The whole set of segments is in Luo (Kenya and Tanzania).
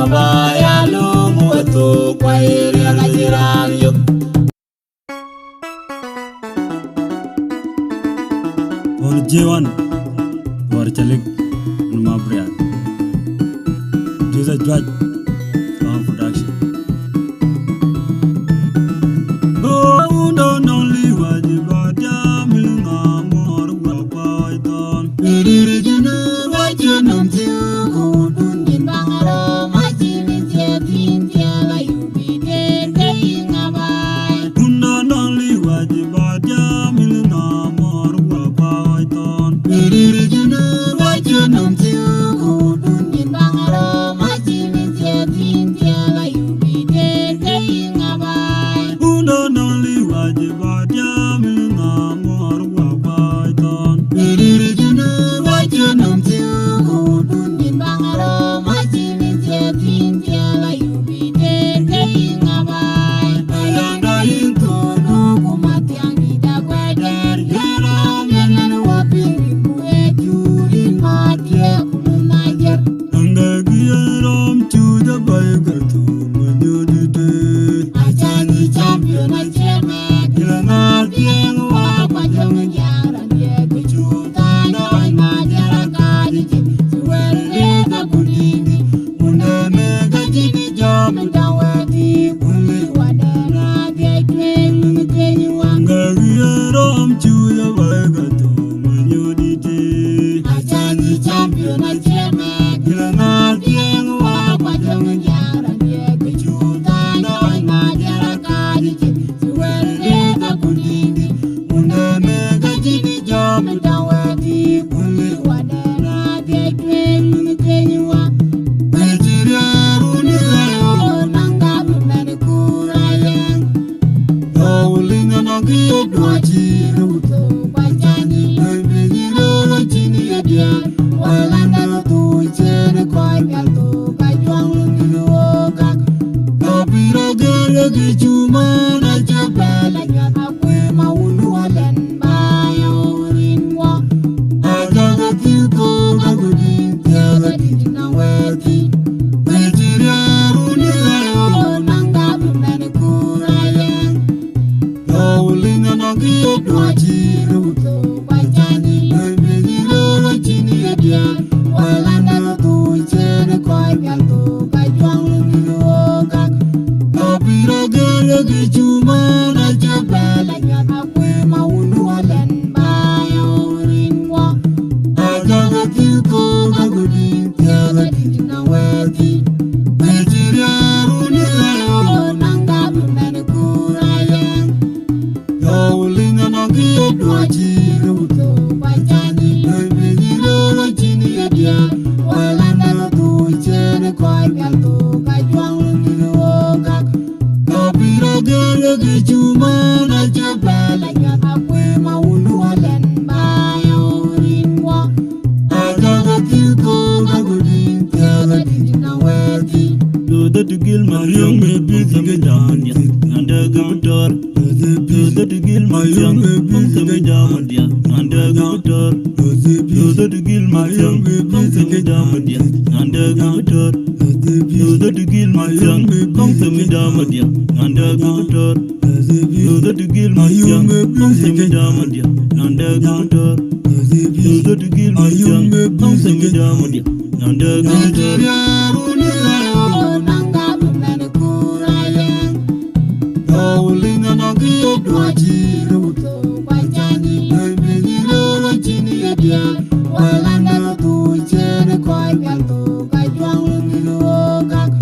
ngabaya lumu to kwairi agajiran yuk on J1 war chalik mabrian Jose Judge on production oh no only wajibatia milna mor wa python Irijinu wajunum tiu kudun din bangaro majini tiatin tiala yubide kei ngabai no only wajibatia milna mor wa python Irijinu wajunum tiu kudun din bangaro majini tiatin tiala yubide kei ngabai no only wajibatia milna mor wa python Irijinu wajunum tiu kudun din bangaro majini tiatin tiala yubide kei ngabai Ayanda into no kumatiang ida kweder yaram yanan wapiri kue juri matie kumajer Anggagiaram chuda baigatu manyodite Achani champion acheme Dilangar tiang wapa jang jaran ye kecuta no ay majara kadijin Suwere ka kudini Munde mega jini jom dawati Kuli wadana dia tweng nungekenyi wang Anggagiaram chuda baigatu manyodite Achani champion acheme Dilangar tiang wapa jang jaran ye kecuta no ay majara kadijin Suwere ka kudini Munde mega jini jom dawati Kuli wadana dia tweng nungekenyi wang Nigeria runi ayo nanga bimene kurayeng Dawlinga nagi dwachi ruto bachani Bimene rolo chini yadia Walanda tu chere koi bialto Kajwang lungi wokak Kapira gaya gichuma na chapela Nyan akwe maunu walen bayo rinwa Agaga tiko kagudin Tiaga dijina weti Nigeria runi ayo nanga bimene kurayeng Dawlinga nagi dwachi ruto bachani Bimene rolo chini yadia Walanda tu chere koi bialto Kajwang lungi wokak Kapira gaya gichuma na chapela Nyan akwe maunu walen bayo rinwa Agaga tiko kagudin Tiaga dijina weti Nigeria runi ayo nanga bimene kurayeng Dawlinga nagi dwachi ruto bachani Bimene rolo chini yadia Walanda tu chere koi bialto Kajwang lungi wokak Kapira gaya gichuma na chapela Nyan akwe maunu walen bayo rinwa Agaga tiko kagudin Tiaga dijina weti Duda tugil mayang mebisi gajamandia Nanda gabutor Duda tugil mayang mebisi gajamandia Nanda gabutor Duda tugil mayang mebisi gajamandia Nanda gabutor Duda tugil mayang mebisi gajamandia Nanda gabutor Duda tugil mayang mebisi gajamandia Nanda gabutor Duda tugil mayang mebisi gajamandia Nanda gabutor Nigeria runi ayo nanga bimene kurayeng Dawlinga nagi dwachi ruto bachani Bimene rolo chini yadia Walanda tu chere koi bialto Kajwang lungi wokak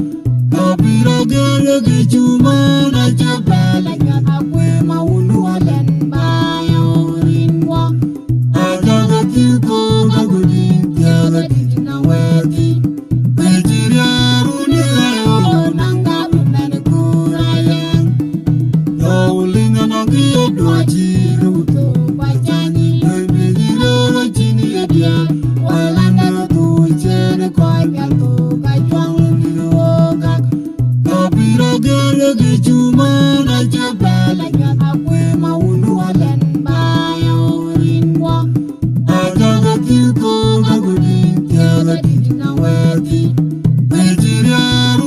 Kapira gaya gichuma na chapela Nyan akwe maunu walen bayo rinwa Agaga tiko kagudin Tiaga dijina weti Nigeria runi ayo nanga bimene kurayeng Dawlinga nagi dwachi ruto bachani Bimene rolo chini yadia Walanda tu chere koi bialto Kajwang lungi wokak Kapira gaya gichuma na chapela Nyan akwe maunu walen bayo rinwa Agaga tiko kagudin Tiaga dijina weti Nigeria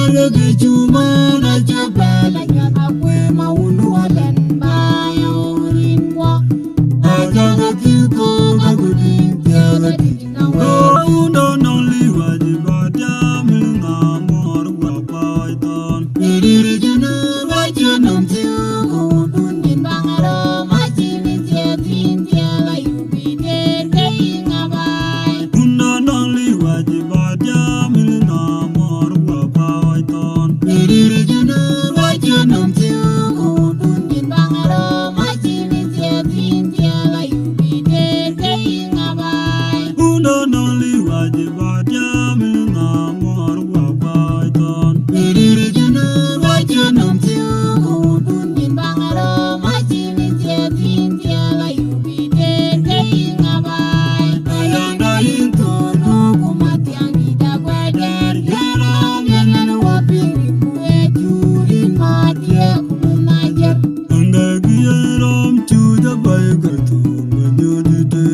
gala gi chuma na chapela nyata kwe maunu walen bayo rinwa ajaga tiko gagudi tiaga tina we don't only wajibatia milna mor wa python Diri jinu wajunum tiu kudun din bangaro majini tiatin tiaga yubi dende ingabai don't only wajibatia milna mor wa python Diri jinu wajunum tiu kudun din bangaro majini tiatin tiaga yubi dende ingabai don't only wajibatia milna mor wa python Diri jinu wajunum tiu kudun din bangaro majini tiatin tiaga yubi dende ingabai Ayanda into no kumati angida kweder yaram yanan wapiri kuetu in madia kulunajer Angagiyeram chuja baigatu manyodite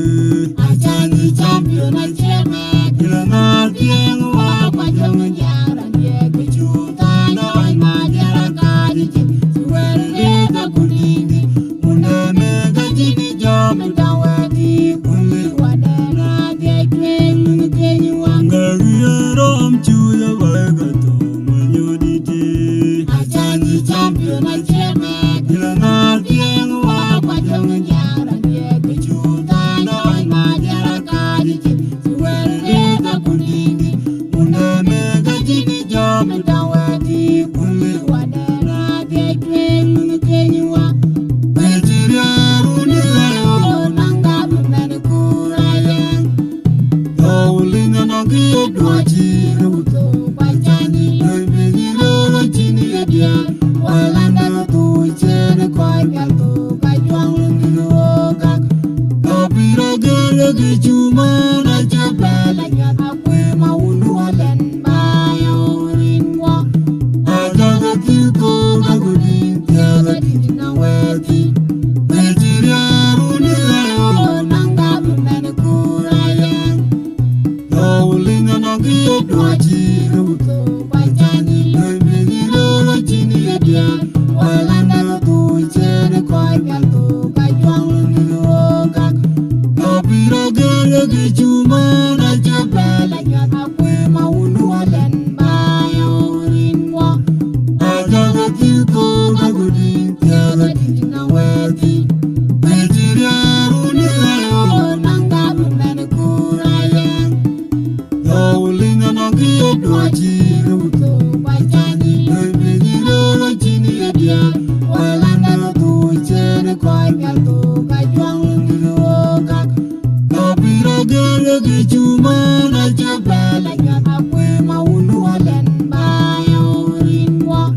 Achani champion acheme kilana tieng wa pajang jaran ye kechuta na oi madera kadije suwere ka kulindi muneme gajini jam dawati kulli wadana de kwen kenywa Angagiyeram chuja baigatu manyodite Achani champion acheme kilana tieng wa pajang jaran ye kechuta na oi madera kadije suwere ka kulindi muneme gajini jam dawati kulli wadana de kwen kenywa Nigeria runi ayo nanga bunani kurayen Yawulinga nangi odwaji ruto Bajani loimeni lolo chini edia Walanda tu chene koi galto Kajwang lungi luogak Kapira gala gi chuma na chapela nyata kwe maunu walen bayo rinwa Ajaga tiko gagudi tiaga tina weti Nigeria runi ayo nanga bunani kurayen Yawulinga nangi odwaji ruto Bajani loimeni lolo chini edia Walanda tu chene koi galto Kajwang lungi luogak Kapira gala gi chuma na chapela nyata kwe maunu walen bayo rinwa Ajaga tiko gagudi tiaga tina weti Nigeria runi ayo nanga bunani kurayen Yawulinga nangi odwaji ruto Bajani loimeni lolo chini edia Walanda tu chene koi galto Kajwang lungi luogak Kapira gala gi chuma na chapela nyata kwe maunu walen bayo rinwa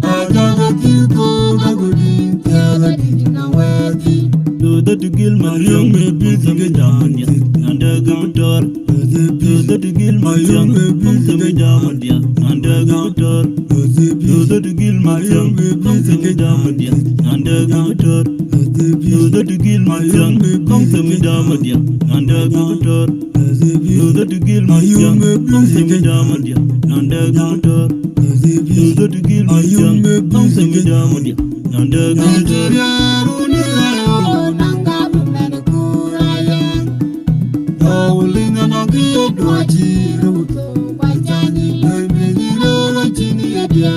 Ajaga tiko gagudi tiaga tina weti Do the gil Mariam may be the Janya and the Gator. Do the gil Mariam may be the Jamandia and the Gator. Do the gil Mariam may be the Jamandia and the Gator. Do the gil Mariam may be the Jamandia and the Gator. Do the gil Mariam may be the Jamandia and the Gator. Do the gil Mariam may be the Jamandia and the Gator. Nigeria runi ayo nanga bunani kurayen Yawulinga nangi odwaji ruto Bajani loimeni lolo chini edia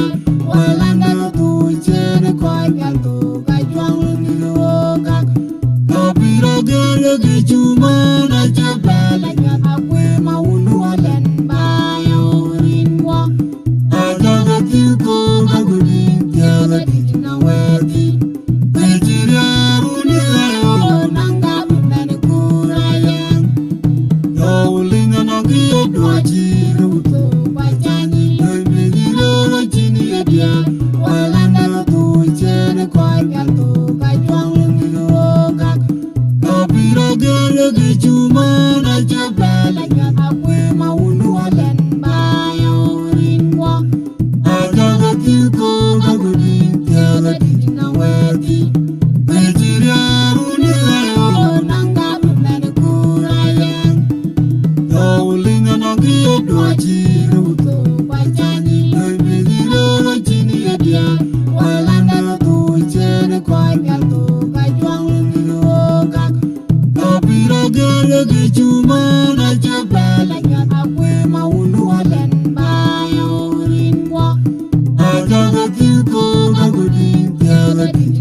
Walanda tu chene koi galto Kajwang lungi luogak Kapira gala gi chuma na chapela nyata kwe maunu walen bayo rinwa Ajaga tiko gagudi tiaga tina weti Nigeria runi ayo nanga bunani kurayen Yawulinga nangi odwaji ruto Bajani loimeni lolo chini edia Walanda tu chene koi galto Kajwang lungi luogak Kapira gala gi chuma na chapela nyata kwe maunu walen bayo rinwa Ajaga tiko gagudi tiaga tina weti Nigeria runi ayo nanga bunani kurayen Yawulinga nangi odwaji ruto Bajani loimeni Cuma na jebela nyat akwe maunu walen bayo rinwa. Ajaga tiko gagudin tiaga di